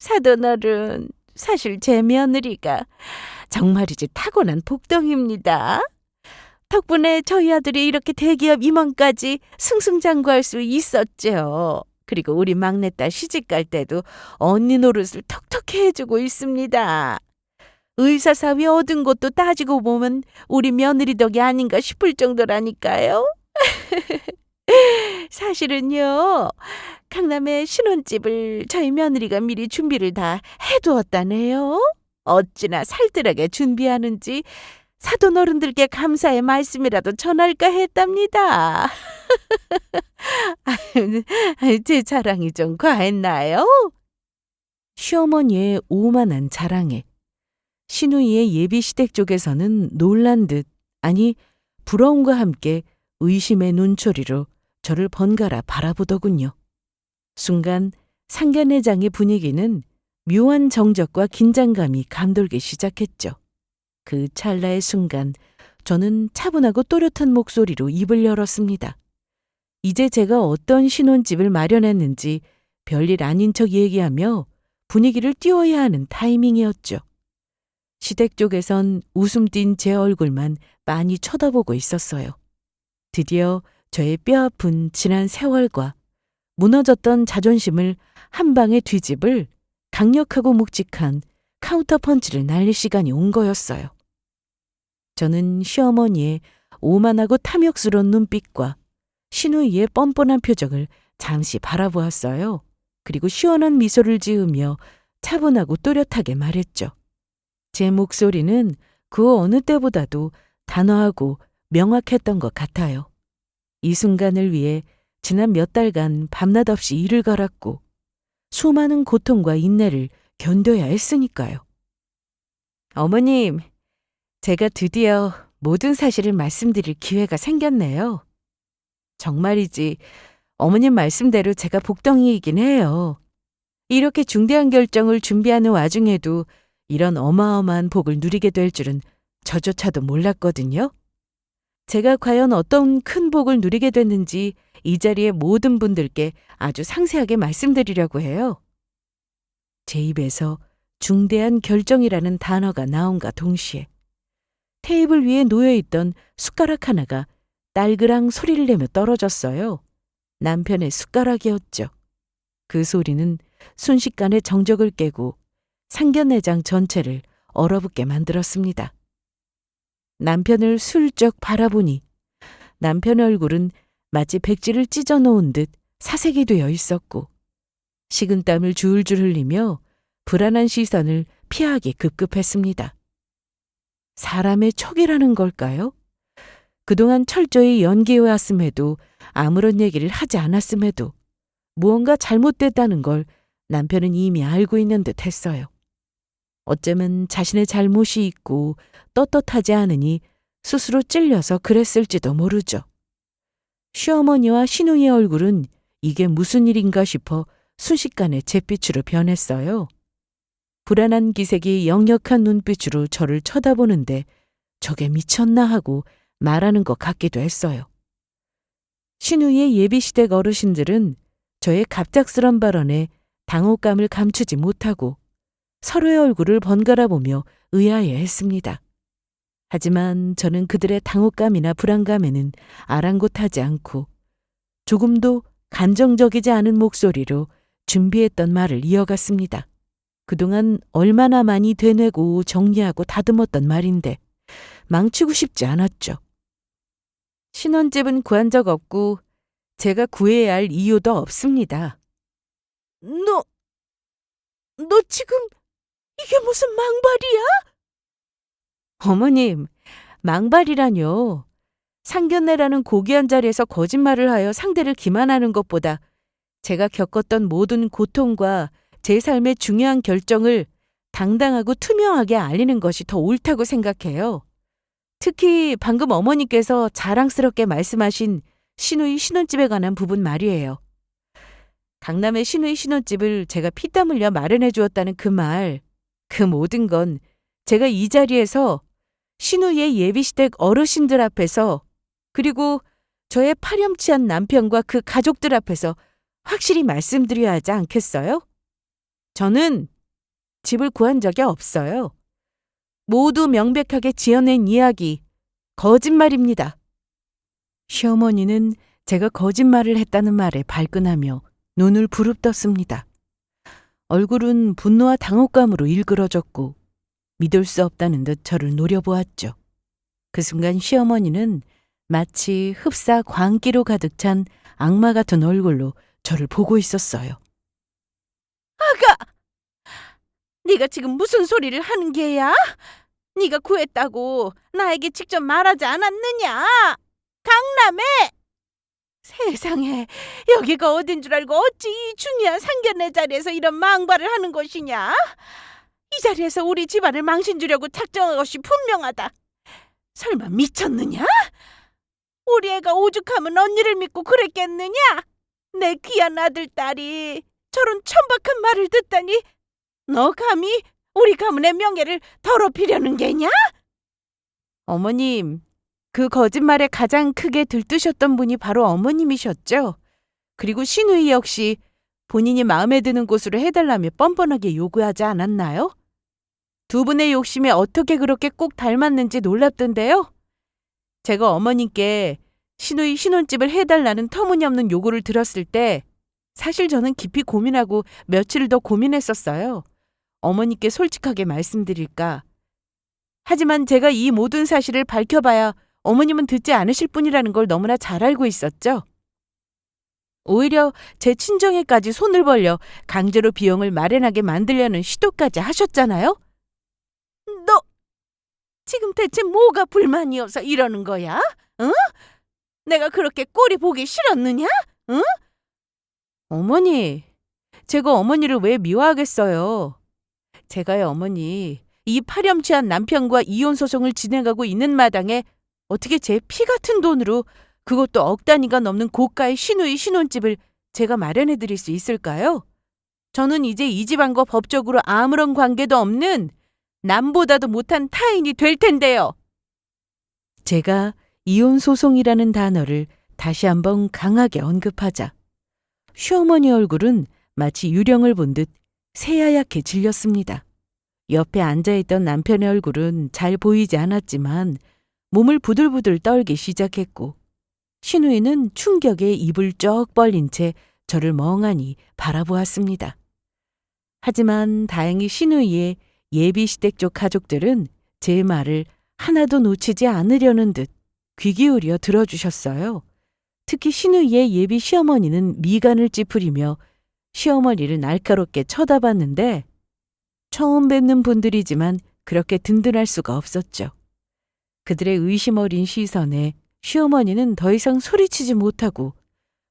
사돈어른, 사실 제 며느리가 정말이지 타고난 복덩입니다. 덕분에 저희 아들이 이렇게 대기업 임원까지 승승장구할 수 있었죠. 그리고 우리 막내딸 시집갈 때도 언니 노릇을 톡톡히 해주고 있습니다. 의사사위 얻은 것도 따지고 보면 우리 며느리 덕이 아닌가 싶을 정도라니까요. 사실은요, 강남에 신혼집을 저희 며느리가 미리 준비를 다 해두었다네요. 어찌나 살뜰하게 준비하는지 사돈 어른들께 감사의 말씀이라도 전할까 했답니다. 제 자랑이 좀 과했나요? 시어머니의 오만한 자랑에 시누이의 예비시댁 쪽에서는 놀란 듯, 아니 부러움과 함께 의심의 눈초리로 저를 번갈아 바라보더군요. 순간 상견례장의 분위기는 묘한 정적과 긴장감이 감돌기 시작했죠. 그 찰나의 순간 저는 차분하고 또렷한 목소리로 입을 열었습니다. 이제 제가 어떤 신혼집을 마련했는지 별일 아닌 척 얘기하며 분위기를 띄워야 하는 타이밍이었죠. 시댁 쪽에선 웃음 띤 제 얼굴만 많이 쳐다보고 있었어요. 드디어 저의 뼈아픈 지난 세월과 무너졌던 자존심을 한 방에 뒤집을 강력하고 묵직한 카운터 펀치를 날릴 시간이 온 거였어요. 저는 시어머니의 오만하고 탐욕스러운 눈빛과 신우이의 뻔뻔한 표정을 잠시 바라보았어요. 그리고 시원한 미소를 지으며 차분하고 또렷하게 말했죠. 제 목소리는 그 어느 때보다도 단호하고 명확했던 것 같아요. 이 순간을 위해 지난 몇 달간 밤낮 없이 일을 갈았고 수많은 고통과 인내를 견뎌야 했으니까요. 어머님, 제가 드디어 모든 사실을 말씀드릴 기회가 생겼네요. 정말이지 어머님 말씀대로 제가 복덩이이긴 해요. 이렇게 중대한 결정을 준비하는 와중에도 이런 어마어마한 복을 누리게 될 줄은 저조차도 몰랐거든요. 제가 과연 어떤 큰 복을 누리게 됐는지 이 자리의 모든 분들께 아주 상세하게 말씀드리려고 해요. 제 입에서 중대한 결정이라는 단어가 나온과 동시에 테이블 위에 놓여있던 숟가락 하나가 딸그랑 소리를 내며 떨어졌어요. 남편의 숟가락이었죠. 그 소리는 순식간에 정적을 깨고 상견례장 전체를 얼어붙게 만들었습니다. 남편을 슬쩍 바라보니 남편의 얼굴은 마치 백지를 찢어 놓은 듯 사색이 되어 있었고 식은땀을 줄줄 흘리며 불안한 시선을 피하기 급급했습니다. 사람의 촉이라는 걸까요? 그동안 철저히 연기해왔음에도 아무런 얘기를 하지 않았음에도 무언가 잘못됐다는 걸 남편은 이미 알고 있는 듯 했어요. 어쩌면 자신의 잘못이 있고 떳떳하지 않으니 스스로 찔려서 그랬을지도 모르죠. 시어머니와 신우의 얼굴은 이게 무슨 일인가 싶어 순식간에 잿빛으로 변했어요. 불안한 기색이 역력한 눈빛으로 저를 쳐다보는데 저게 미쳤나 하고 말하는 것 같기도 했어요. 신우의 예비시댁 어르신들은 저의 갑작스런 발언에 당혹감을 감추지 못하고 서로의 얼굴을 번갈아 보며 의아해했습니다. 하지만 저는 그들의 당혹감이나 불안감에는 아랑곳하지 않고 조금도 감정적이지 않은 목소리로 준비했던 말을 이어갔습니다. 그동안 얼마나 많이 되뇌고 정리하고 다듬었던 말인데 망치고 싶지 않았죠. 신혼집은 구한 적 없고 제가 구해야 할 이유도 없습니다. 너 지금 이게 무슨 망발이야? 어머님, 망발이라뇨. 상견례라는 고귀한 자리에서 거짓말을 하여 상대를 기만하는 것보다 제가 겪었던 모든 고통과 제 삶의 중요한 결정을 당당하고 투명하게 알리는 것이 더 옳다고 생각해요. 특히 방금 어머니께서 자랑스럽게 말씀하신 신우이 신혼집에 관한 부분 말이에요. 강남의 신우이 신혼집을 제가 피땀 흘려 마련해 주었다는 그 말, 그 모든 건 제가 이 자리에서 신우이의 예비시댁 어르신들 앞에서 그리고 저의 파렴치한 남편과 그 가족들 앞에서 확실히 말씀드려야 하지 않겠어요? 저는 집을 구한 적이 없어요. 모두 명백하게 지어낸 이야기, 거짓말입니다. 시어머니는 제가 거짓말을 했다는 말에 발끈하며 눈을 부릅떴습니다. 얼굴은 분노와 당혹감으로 일그러졌고 믿을 수 없다는 듯 저를 노려보았죠. 그 순간 시어머니는 마치 흡사 광기로 가득 찬 악마 같은 얼굴로 저를 보고 있었어요. 아가! 네가 지금 무슨 소리를 하는 게야? 네가 구했다고 나에게 직접 말하지 않았느냐? 강남에! 세상에, 여기가 어딘 줄 알고 어찌 이 중요한 상견례 자리에서 이런 망발을 하는 것이냐? 이 자리에서 우리 집안을 망신주려고 작정한 것이 분명하다. 설마 미쳤느냐? 우리 애가 오죽하면 언니를 믿고 그랬겠느냐? 내 귀한 아들, 딸이 저런 천박한 말을 듣다니. 너 감히 우리 가문의 명예를 더럽히려는 게냐? 어머님, 그 거짓말에 가장 크게 들뜨셨던 분이 바로 어머님이셨죠. 그리고 신우이 역시 본인이 마음에 드는 곳으로 해달라며 뻔뻔하게 요구하지 않았나요? 두 분의 욕심이 어떻게 그렇게 꼭 닮았는지 놀랍던데요. 제가 어머님께 신우이 신혼집을 해달라는 터무니없는 요구를 들었을 때 사실 저는 깊이 고민하고 며칠 더 고민했었어요. 어머니께 솔직하게 말씀드릴까. 하지만 제가 이 모든 사실을 밝혀봐야 어머님은 듣지 않으실 뿐이라는 걸 너무나 잘 알고 있었죠. 오히려 제 친정에까지 손을 벌려 강제로 비용을 마련하게 만들려는 시도까지 하셨잖아요. 너 지금 대체 뭐가 불만이어서 이러는 거야? 응? 내가 그렇게 꼴이 보기 싫었느냐? 응? 어머니, 제가 어머니를 왜 미워하겠어요? 제가요, 어머니, 이 파렴치한 남편과 이혼 소송을 진행하고 있는 마당에 어떻게 제 피 같은 돈으로 그것도 억 단위가 넘는 고가의 신우이 신혼집을 제가 마련해 드릴 수 있을까요? 저는 이제 이 집안과 법적으로 아무런 관계도 없는 남보다도 못한 타인이 될 텐데요. 제가 이혼 소송이라는 단어를 다시 한번 강하게 언급하자 시어머니 얼굴은 마치 유령을 본 듯 새하얗게 질렸습니다. 옆에 앉아있던 남편의 얼굴은 잘 보이지 않았지만 몸을 부들부들 떨기 시작했고 신우이는 충격에 입을 쩍 벌린 채 저를 멍하니 바라보았습니다. 하지만 다행히 신우이의 예비시댁 쪽 가족들은 제 말을 하나도 놓치지 않으려는 듯 귀 기울여 들어주셨어요. 특히 신우이의 예비 시어머니는 미간을 찌푸리며 시어머니를 날카롭게 쳐다봤는데 처음 뵙는 분들이지만 그렇게 든든할 수가 없었죠. 그들의 의심 어린 시선에 시어머니는 더 이상 소리치지 못하고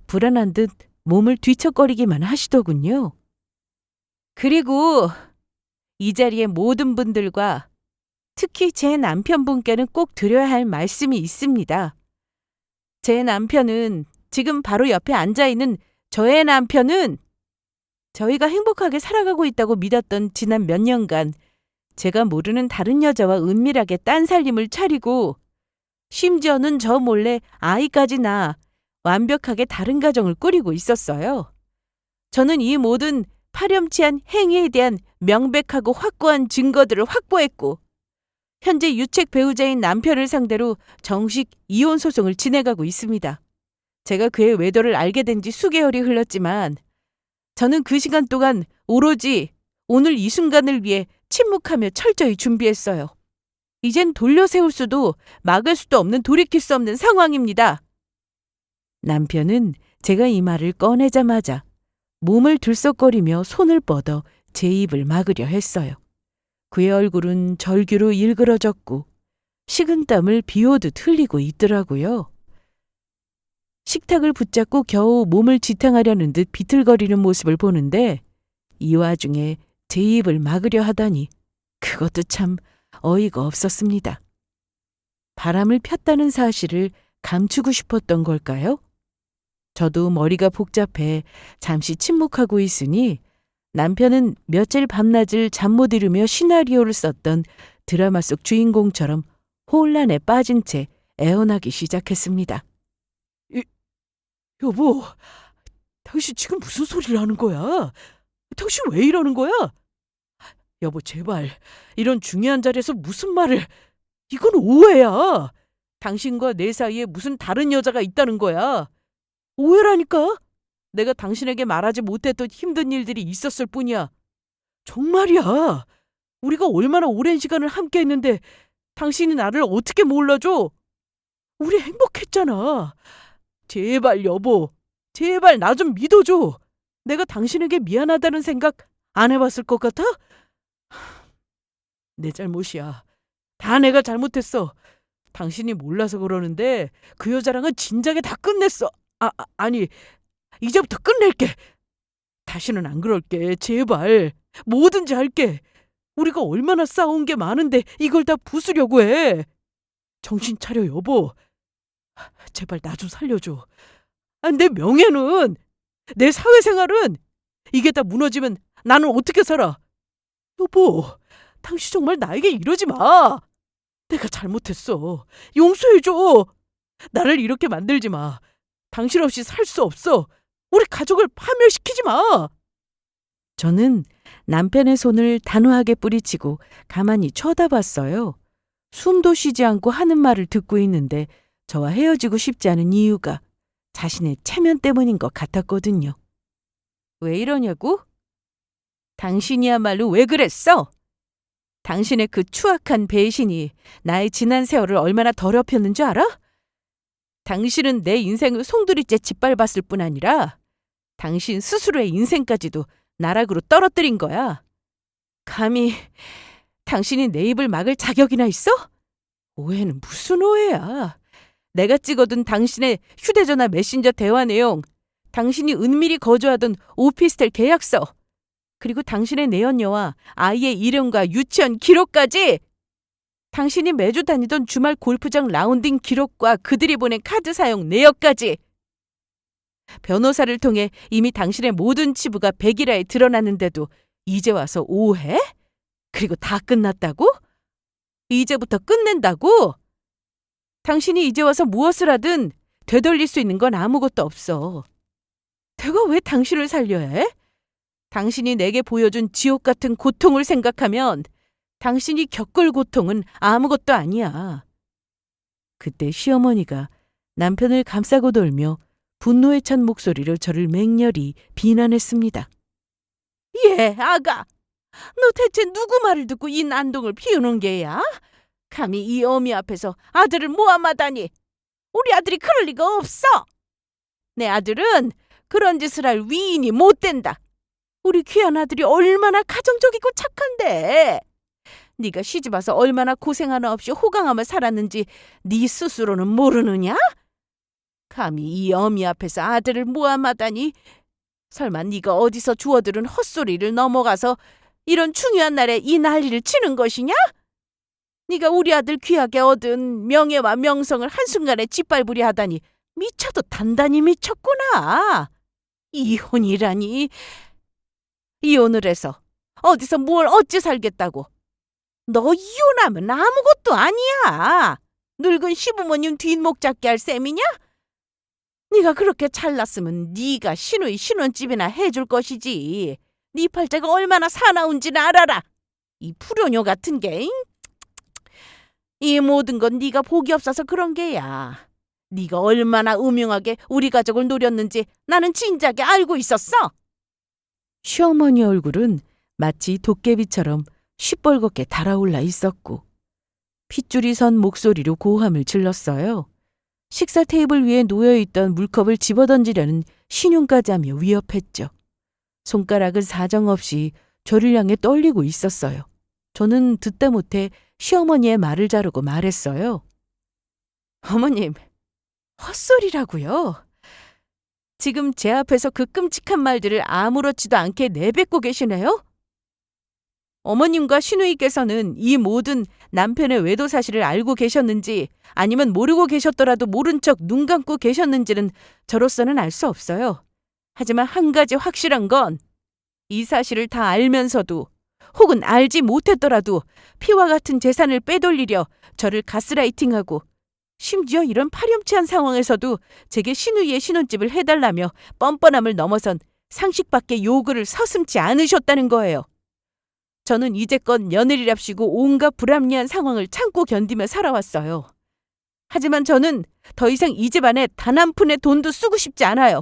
불안한 듯 몸을 뒤척거리기만 하시더군요. 그리고 이 자리의 모든 분들과 특히 제 남편분께는 꼭 드려야 할 말씀이 있습니다. 제 남편은 지금 바로 옆에 앉아있는 저의 남편은 저희가 행복하게 살아가고 있다고 믿었던 지난 몇 년간 제가 모르는 다른 여자와 은밀하게 딴살림을 차리고 심지어는 저 몰래 아이까지 낳아 완벽하게 다른 가정을 꾸리고 있었어요. 저는 이 모든 파렴치한 행위에 대한 명백하고 확고한 증거들을 확보했고 현재 유책 배우자인 남편을 상대로 정식 이혼 소송을 진행하고 있습니다. 제가 그의 외도를 알게 된 지 수개월이 흘렀지만 저는 그 시간 동안 오로지 오늘 이 순간을 위해 침묵하며 철저히 준비했어요. 이젠 돌려세울 수도 막을 수도 없는 돌이킬 수 없는 상황입니다. 남편은 제가 이 말을 꺼내자마자 몸을 들썩거리며 손을 뻗어 제 입을 막으려 했어요. 그의 얼굴은 절규로 일그러졌고 식은땀을 비오듯 흘리고 있더라고요. 식탁을 붙잡고 겨우 몸을 지탱하려는 듯 비틀거리는 모습을 보는데 이 와중에 제 입을 막으려 하다니 그것도 참 어이가 없었습니다. 바람을 폈다는 사실을 감추고 싶었던 걸까요? 저도 머리가 복잡해 잠시 침묵하고 있으니 남편은 며칠 밤낮을 잠 못 이루며 시나리오를 썼던 드라마 속 주인공처럼 혼란에 빠진 채 애원하기 시작했습니다. 여보, 당신 지금 무슨 소리를 하는 거야? 당신 왜 이러는 거야? 여보, 제발 이런 중요한 자리에서 무슨 말을... 이건 오해야. 당신과 내 사이에 무슨 다른 여자가 있다는 거야. 오해라니까? 내가 당신에게 말하지 못했던 힘든 일들이 있었을 뿐이야. 정말이야. 우리가 얼마나 오랜 시간을 함께 했는데 당신이 나를 어떻게 몰라줘? 우리 행복했잖아. 제발 여보, 제발 나 좀 믿어줘. 내가 당신에게 미안하다는 생각 안 해봤을 것 같아? 내 잘못이야. 다 내가 잘못했어. 당신이 몰라서 그러는데 그 여자랑은 진작에 다 끝냈어. 아니, 이제부터 끝낼게. 다시는 안 그럴게. 제발. 뭐든지 할게. 우리가 얼마나 싸운 게 많은데 이걸 다 부수려고 해. 정신 차려, 여보. 제발 나 좀 살려줘. 내 명예는... 내 사회생활은 이게 다 무너지면 나는 어떻게 살아? 여보, 당신 정말 나에게 이러지 마. 내가 잘못했어. 용서해줘. 나를 이렇게 만들지 마. 당신 없이 살 수 없어. 우리 가족을 파멸시키지 마. 저는 남편의 손을 단호하게 뿌리치고 가만히 쳐다봤어요. 숨도 쉬지 않고 하는 말을 듣고 있는데 저와 헤어지고 싶지 않은 이유가 자신의 체면 때문인 것 같았거든요. 왜 이러냐고? 당신이야말로 왜 그랬어? 당신의 그 추악한 배신이 나의 지난 세월을 얼마나 더럽혔는 줄 알아? 당신은 내 인생을 송두리째 짓밟았을 뿐 아니라 당신 스스로의 인생까지도 나락으로 떨어뜨린 거야. 감히 당신이 내 입을 막을 자격이나 있어? 오해는 무슨 오해야. 내가 찍어둔 당신의 휴대전화 메신저 대화 내용, 당신이 은밀히 거주하던 오피스텔 계약서, 그리고 당신의 내연녀와 아이의 이름과 유치원 기록까지, 당신이 매주 다니던 주말 골프장 라운딩 기록과 그들이 보낸 카드 사용 내역까지, 변호사를 통해 이미 당신의 모든 치부가 백일화에 드러났는데도 이제 와서 오해? 그리고 다 끝났다고? 이제부터 끝낸다고? 당신이 이제 와서 무엇을 하든 되돌릴 수 있는 건 아무것도 없어. 내가 왜 당신을 살려야 해? 당신이 내게 보여준 지옥 같은 고통을 생각하면 당신이 겪을 고통은 아무것도 아니야. 그때 시어머니가 남편을 감싸고 돌며 분노에 찬 목소리로 저를 맹렬히 비난했습니다. 예, 아가. 너 대체 누구 말을 듣고 이 난동을 피우는 게야? 감히 이 어미 앞에서 아들을 모함하다니. 우리 아들이 그럴 리가 없어. 내 아들은 그런 짓을 할 위인이 못 된다. 우리 귀한 아들이 얼마나 가정적이고 착한데. 네가 시집와서 얼마나 고생 하나 없이 호강하며 살았는지 네 스스로는 모르느냐? 감히 이 어미 앞에서 아들을 모함하다니. 설마 네가 어디서 주워들은 헛소리를 넘어가서 이런 중요한 날에 이 난리를 치는 것이냐? 네가 우리 아들 귀하게 얻은 명예와 명성을 한순간에 짓밟으려 하다니 미쳐도 단단히 미쳤구나. 이혼이라니. 이혼을 해서 어디서 뭘 어찌 살겠다고. 너 이혼하면 아무것도 아니야. 늙은 시부모님 뒷목 잡게 할 셈이냐? 네가 그렇게 잘났으면 네가 시누이 신혼집이나 해줄 것이지. 네 팔자가 얼마나 사나운지는 알아라. 이 불효녀 같은 게. 이 모든 건 네가 복이 없어서 그런 게야. 네가 얼마나 음흉하게 우리 가족을 노렸는지 나는 진작에 알고 있었어. 시어머니 얼굴은 마치 도깨비처럼 시뻘겋게 달아올라 있었고 핏줄이 선 목소리로 고함을 질렀어요. 식사 테이블 위에 놓여있던 물컵을 집어던지려는 신용까지 하며 위협했죠. 손가락은 사정없이 저를 향해 떨리고 있었어요. 저는 듣다 못해 시어머니의 말을 자르고 말했어요. 어머님, 헛소리라고요. 지금 제 앞에서 그 끔찍한 말들을 아무렇지도 않게 내뱉고 계시네요? 어머님과 시누이께서는 이 모든 남편의 외도 사실을 알고 계셨는지 아니면 모르고 계셨더라도 모른 척 눈 감고 계셨는지는 저로서는 알 수 없어요. 하지만 한 가지 확실한 건 이 사실을 다 알면서도 혹은 알지 못했더라도 피와 같은 재산을 빼돌리려 저를 가스라이팅하고 심지어 이런 파렴치한 상황에서도 제게 시누이의 신혼집을 해달라며 뻔뻔함을 넘어선 상식 밖의 요구를 서슴지 않으셨다는 거예요. 저는 이제껏 며느리랍시고 온갖 불합리한 상황을 참고 견디며 살아왔어요. 하지만 저는 더 이상 이 집안에 단 한 푼의 돈도 쓰고 싶지 않아요.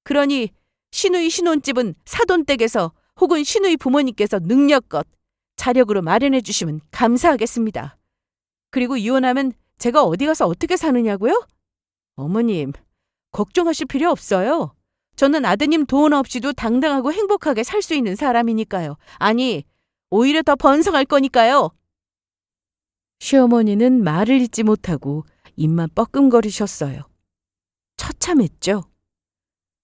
그러니 시누이 신혼집은 사돈댁에서 혹은 시누이 부모님께서 능력껏 자력으로 마련해 주시면 감사하겠습니다. 그리고 이혼하면 제가 어디 가서 어떻게 사느냐고요? 어머님, 걱정하실 필요 없어요. 저는 아드님 도움 없이도 당당하고 행복하게 살 수 있는 사람이니까요. 아니, 오히려 더 번성할 거니까요. 시어머니는 말을 잇지 못하고 입만 뻐끔거리셨어요. 처참했죠.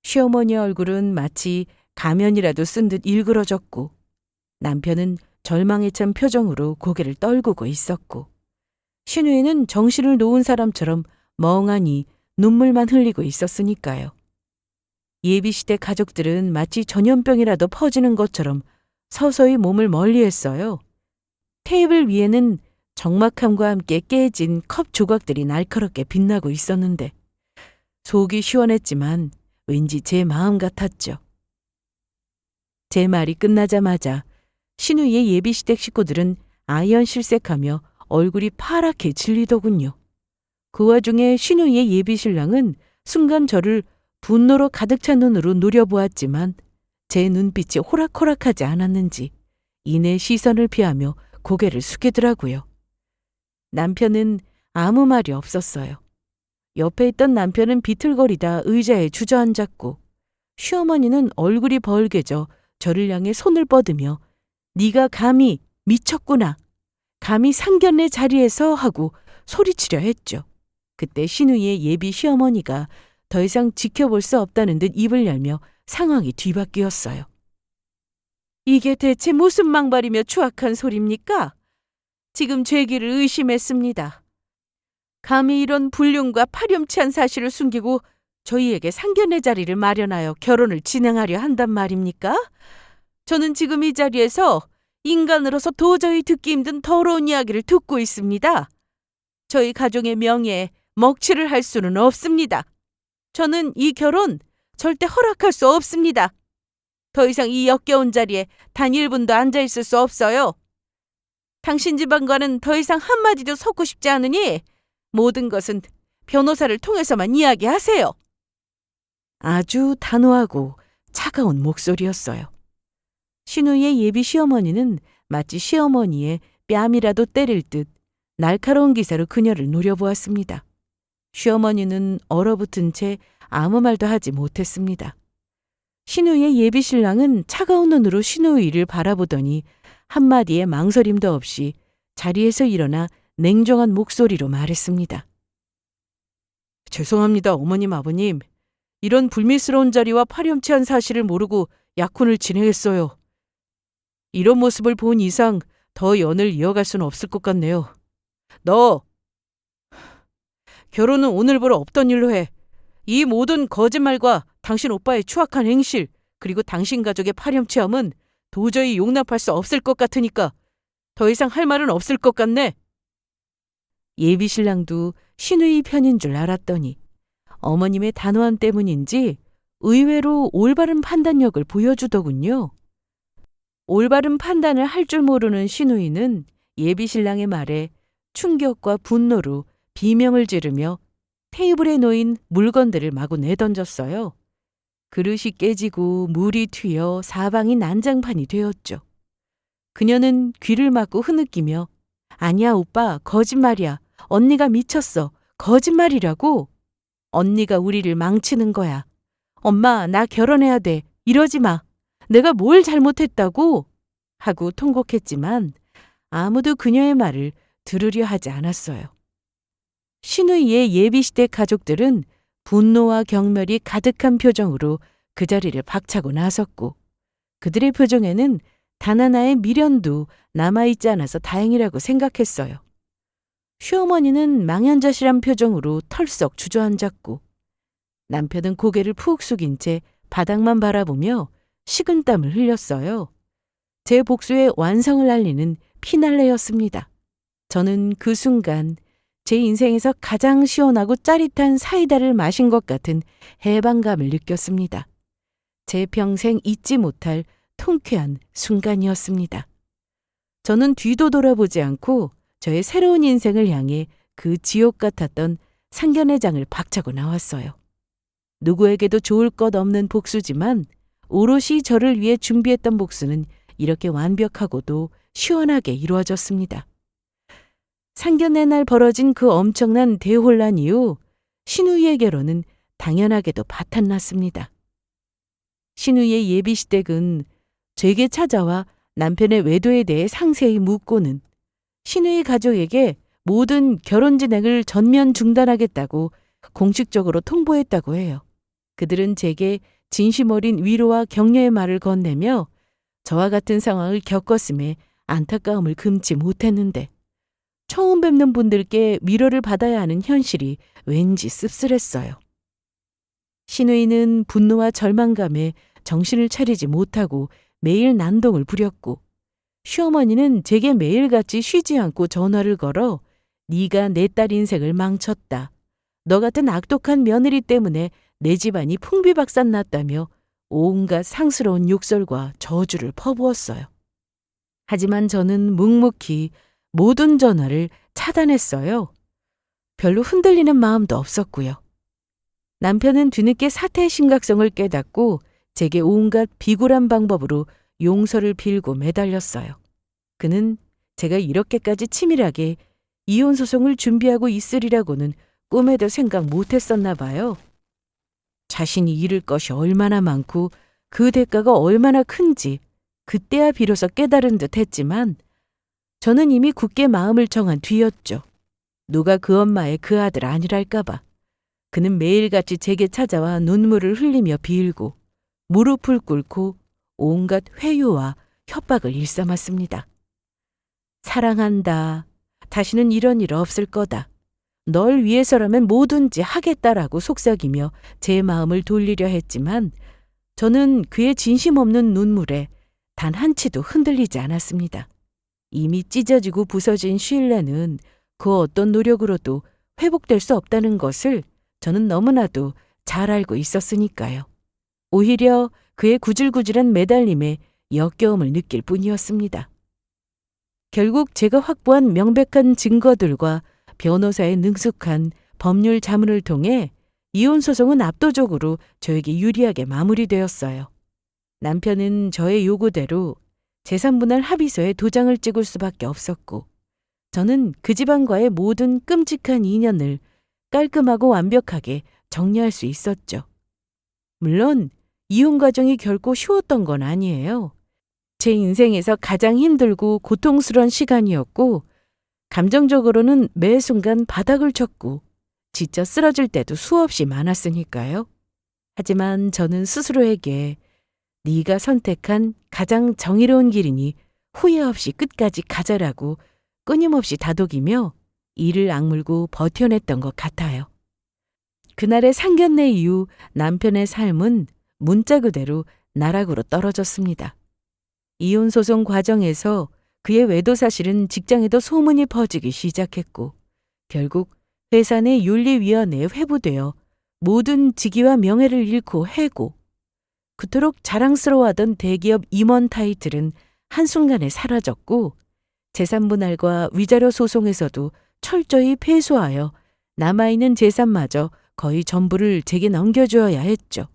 시어머니 얼굴은 마치 가면이라도 쓴 듯 일그러졌고 남편은 절망에 찬 표정으로 고개를 떨구고 있었고 시누이는 정신을 놓은 사람처럼 멍하니 눈물만 흘리고 있었으니까요. 예비시댁 가족들은 마치 전염병이라도 퍼지는 것처럼 서서히 몸을 멀리했어요. 테이블 위에는 적막함과 함께 깨진 컵 조각들이 날카롭게 빛나고 있었는데 속이 시원했지만 왠지 제 마음 같았죠. 제 말이 끝나자마자 신우이의 예비시댁 식구들은 아연실색하며 얼굴이 파랗게 질리더군요. 그 와중에 신우이의 예비신랑은 순간 저를 분노로 가득 찬 눈으로 노려보았지만 제 눈빛이 호락호락하지 않았는지 이내 시선을 피하며 고개를 숙이더라고요. 남편은 아무 말이 없었어요. 옆에 있던 남편은 비틀거리다 의자에 주저앉았고 시어머니는 얼굴이 벌개져 저를 향해 손을 뻗으며 네가 감히 미쳤구나. 감히 상견례 자리에서 하고 소리치려 했죠. 그때 신우이의 예비 시어머니가 더 이상 지켜볼 수 없다는 듯 입을 열며 상황이 뒤바뀌었어요. 이게 대체 무슨 망발이며 추악한 소리입니까? 지금 죄기를 의심했습니다. 감히 이런 불륜과 파렴치한 사실을 숨기고 저희에게 상견례 자리를 마련하여 결혼을 진행하려 한단 말입니까? 저는 지금 이 자리에서 인간으로서 도저히 듣기 힘든 더러운 이야기를 듣고 있습니다. 저희 가정의 명예에 먹칠을 할 수는 없습니다. 저는 이 결혼 절대 허락할 수 없습니다. 더 이상 이 역겨운 자리에 단 1분도 앉아 있을 수 없어요. 당신 집안과는 더 이상 한마디도 섞고 싶지 않으니 모든 것은 변호사를 통해서만 이야기하세요. 아주 단호하고 차가운 목소리였어요. 신우이의 예비 시어머니는 마치 시어머니의 뺨이라도 때릴 듯 날카로운 기세로 그녀를 노려보았습니다. 시어머니는 얼어붙은 채 아무 말도 하지 못했습니다. 신우이의 예비 신랑은 차가운 눈으로 신우이를 바라보더니 한마디의 망설임도 없이 자리에서 일어나 냉정한 목소리로 말했습니다. 죄송합니다, 어머님, 아버님. 이런 불미스러운 자리와 파렴치한 사실을 모르고 약혼을 진행했어요. 이런 모습을 본 이상 더 연을 이어갈 수는 없을 것 같네요. 너! 결혼은 오늘부로 없던 일로 해. 이 모든 거짓말과 당신 오빠의 추악한 행실, 그리고 당신 가족의 파렴치함은 도저히 용납할 수 없을 것 같으니까 더 이상 할 말은 없을 것 같네. 예비 신랑도 신우이 편인 줄 알았더니 어머님의 단호함 때문인지 의외로 올바른 판단력을 보여주더군요. 올바른 판단을 할 줄 모르는 신우이는 예비 신랑의 말에 충격과 분노로 비명을 지르며 테이블에 놓인 물건들을 마구 내던졌어요. 그릇이 깨지고 물이 튀어 사방이 난장판이 되었죠. 그녀는 귀를 막고 흐느끼며 아니야 오빠 거짓말이야. 언니가 미쳤어. 거짓말이라고. 언니가 우리를 망치는 거야. 엄마 나 결혼해야 돼. 이러지 마. 내가 뭘 잘못했다고? 하고 통곡했지만 아무도 그녀의 말을 들으려 하지 않았어요. 신우이의 예비시댁 가족들은 분노와 경멸이 가득한 표정으로 그 자리를 박차고 나섰고 그들의 표정에는 단 하나의 미련도 남아있지 않아서 다행이라고 생각했어요. 시어머니는 망연자실한 표정으로 털썩 주저앉았고 남편은 고개를 푹 숙인 채 바닥만 바라보며 식은땀을 흘렸어요. 제 복수의 완성을 알리는 피날레였습니다. 저는 그 순간 제 인생에서 가장 시원하고 짜릿한 사이다를 마신 것 같은 해방감을 느꼈습니다. 제 평생 잊지 못할 통쾌한 순간이었습니다. 저는 뒤도 돌아보지 않고 저의 새로운 인생을 향해 그 지옥 같았던 상견례장을 박차고 나왔어요. 누구에게도 좋을 것 없는 복수지만 오롯이 저를 위해 준비했던 복수는 이렇게 완벽하고도 시원하게 이루어졌습니다. 상견례 날 벌어진 그 엄청난 대혼란 이후 신우이의 결혼은 당연하게도 바탄났습니다. 신우이의 예비시댁은 제게 찾아와 남편의 외도에 대해 상세히 묻고는 신우이 가족에게 모든 결혼 진행을 전면 중단하겠다고 공식적으로 통보했다고 해요. 그들은 제게 진심 어린 위로와 격려의 말을 건네며 저와 같은 상황을 겪었음에 안타까움을 금치 못했는데 처음 뵙는 분들께 위로를 받아야 하는 현실이 왠지 씁쓸했어요. 시누이는 분노와 절망감에 정신을 차리지 못하고 매일 난동을 부렸고, 시어머니는 제게 매일같이 쉬지 않고 전화를 걸어 네가 내 딸 인생을 망쳤다. 너 같은 악독한 며느리 때문에 내 집안이 풍비박산 났다며 온갖 상스러운 욕설과 저주를 퍼부었어요. 하지만 저는 묵묵히 모든 전화를 차단했어요. 별로 흔들리는 마음도 없었고요. 남편은 뒤늦게 사태의 심각성을 깨닫고 제게 온갖 비굴한 방법으로 용서를 빌고 매달렸어요. 그는 제가 이렇게까지 치밀하게 이혼 소송을 준비하고 있으리라고는 꿈에도 생각 못했었나 봐요. 자신이 잃을 것이 얼마나 많고 그 대가가 얼마나 큰지 그때야 비로소 깨달은 듯 했지만 저는 이미 굳게 마음을 정한 뒤였죠. 누가 그 엄마의 그 아들 아니랄까봐. 그는 매일같이 제게 찾아와 눈물을 흘리며 빌고 무릎을 꿇고 온갖 회유와 협박을 일삼았습니다. 사랑한다. 다시는 이런 일 없을 거다. 널 위해서라면 뭐든지 하겠다라고 속삭이며 제 마음을 돌리려 했지만 저는 그의 진심 없는 눈물에 단 한치도 흔들리지 않았습니다. 이미 찢어지고 부서진 신뢰는 그 어떤 노력으로도 회복될 수 없다는 것을 저는 너무나도 잘 알고 있었으니까요. 오히려 그의 구질구질한 매달림에 역겨움을 느낄 뿐이었습니다. 결국 제가 확보한 명백한 증거들과 변호사의 능숙한 법률 자문을 통해 이혼 소송은 압도적으로 저에게 유리하게 마무리되었어요. 남편은 저의 요구대로 재산분할 합의서에 도장을 찍을 수밖에 없었고 저는 그 집안과의 모든 끔찍한 인연을 깔끔하고 완벽하게 정리할 수 있었죠. 물론 이혼 과정이 결코 쉬웠던 건 아니에요. 제 인생에서 가장 힘들고 고통스러운 시간이었고 감정적으로는 매 순간 바닥을 쳤고 지쳐 쓰러질 때도 수없이 많았으니까요. 하지만 저는 스스로에게 네가 선택한 가장 정의로운 길이니 후회 없이 끝까지 가자라고 끊임없이 다독이며 이를 악물고 버텨냈던 것 같아요. 그날의 상견례 이후 남편의 삶은 문자 그대로 나락으로 떨어졌습니다. 이혼 소송 과정에서 그의 외도 사실은 직장에도 소문이 퍼지기 시작했고 결국 회사 내 윤리위원회에 회부되어 모든 직위와 명예를 잃고 해고 그토록 자랑스러워하던 대기업 임원 타이틀은 한순간에 사라졌고 재산분할과 위자료 소송에서도 철저히 패소하여 남아있는 재산마저 거의 전부를 제게 넘겨주어야 했죠.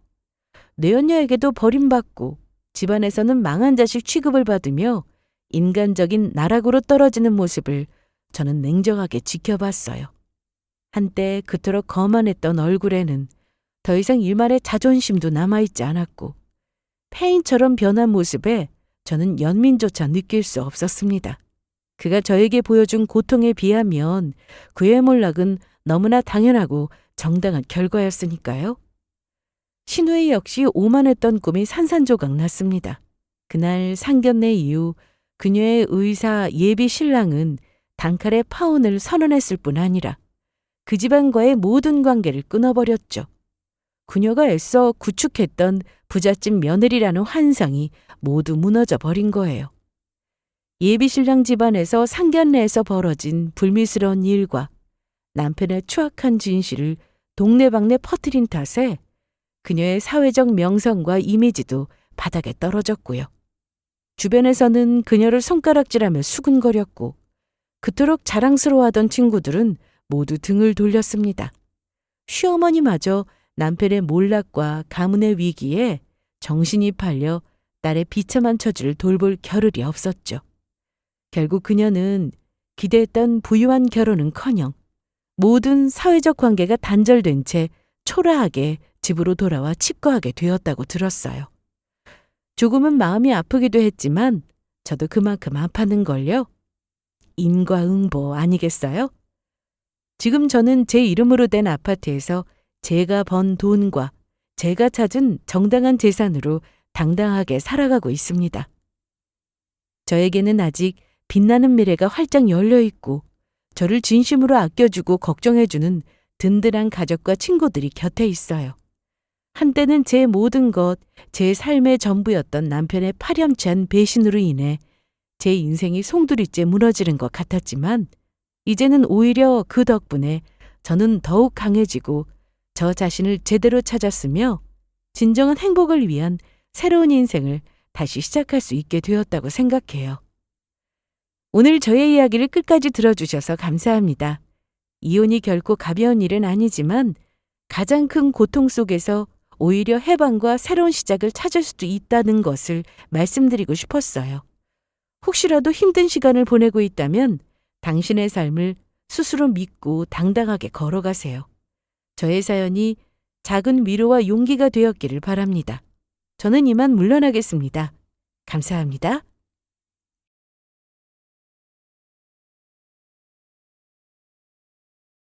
내연녀에게도 버림받고 집안에서는 망한 자식 취급을 받으며 인간적인 나락으로 떨어지는 모습을 저는 냉정하게 지켜봤어요. 한때 그토록 거만했던 얼굴에는 더 이상 일말의 자존심도 남아있지 않았고 폐인처럼 변한 모습에 저는 연민조차 느낄 수 없었습니다. 그가 저에게 보여준 고통에 비하면 그의 몰락은 너무나 당연하고 정당한 결과였으니까요. 신우이 역시 오만했던 꿈이 산산조각 났습니다. 그날 상견례 이후 그녀의 의사 예비 신랑은 단칼에 파혼을 선언했을 뿐 아니라 그 집안과의 모든 관계를 끊어버렸죠. 그녀가 애써 구축했던 부잣집 며느리라는 환상이 모두 무너져 버린 거예요. 예비신랑 집안에서 상견례에서 벌어진 불미스러운 일과 남편의 추악한 진실을 동네방네 퍼뜨린 탓에 그녀의 사회적 명성과 이미지도 바닥에 떨어졌고요. 주변에서는 그녀를 손가락질하며 수군거렸고 그토록 자랑스러워하던 친구들은 모두 등을 돌렸습니다. 시어머니마저 남편의 몰락과 가문의 위기에 정신이 팔려 딸의 비참한 처지를 돌볼 겨를이 없었죠. 결국 그녀는 기대했던 부유한 결혼은커녕 모든 사회적 관계가 단절된 채 초라하게 집으로 돌아와 칩거하게 되었다고 들었어요. 조금은 마음이 아프기도 했지만 저도 그만큼 아팠는걸요. 인과응보 아니겠어요? 지금 저는 제 이름으로 된 아파트에서 제가 번 돈과 제가 찾은 정당한 재산으로 당당하게 살아가고 있습니다. 저에게는 아직 빛나는 미래가 활짝 열려 있고 저를 진심으로 아껴주고 걱정해주는 든든한 가족과 친구들이 곁에 있어요. 한때는 제 모든 것, 제 삶의 전부였던 남편의 파렴치한 배신으로 인해 제 인생이 송두리째 무너지는 것 같았지만 이제는 오히려 그 덕분에 저는 더욱 강해지고 저 자신을 제대로 찾았으며 진정한 행복을 위한 새로운 인생을 다시 시작할 수 있게 되었다고 생각해요. 오늘 저의 이야기를 끝까지 들어주셔서 감사합니다. 이혼이 결코 가벼운 일은 아니지만 가장 큰 고통 속에서 오히려 해방과 새로운 시작을 찾을 수도 있다는 것을 말씀드리고 싶었어요. 혹시라도 힘든 시간을 보내고 있다면 당신의 삶을 스스로 믿고 당당하게 걸어가세요. 저의 사연이 작은 위로와 용기가 되었기를 바랍니다. 저는 이만 물러나겠습니다. 감사합니다.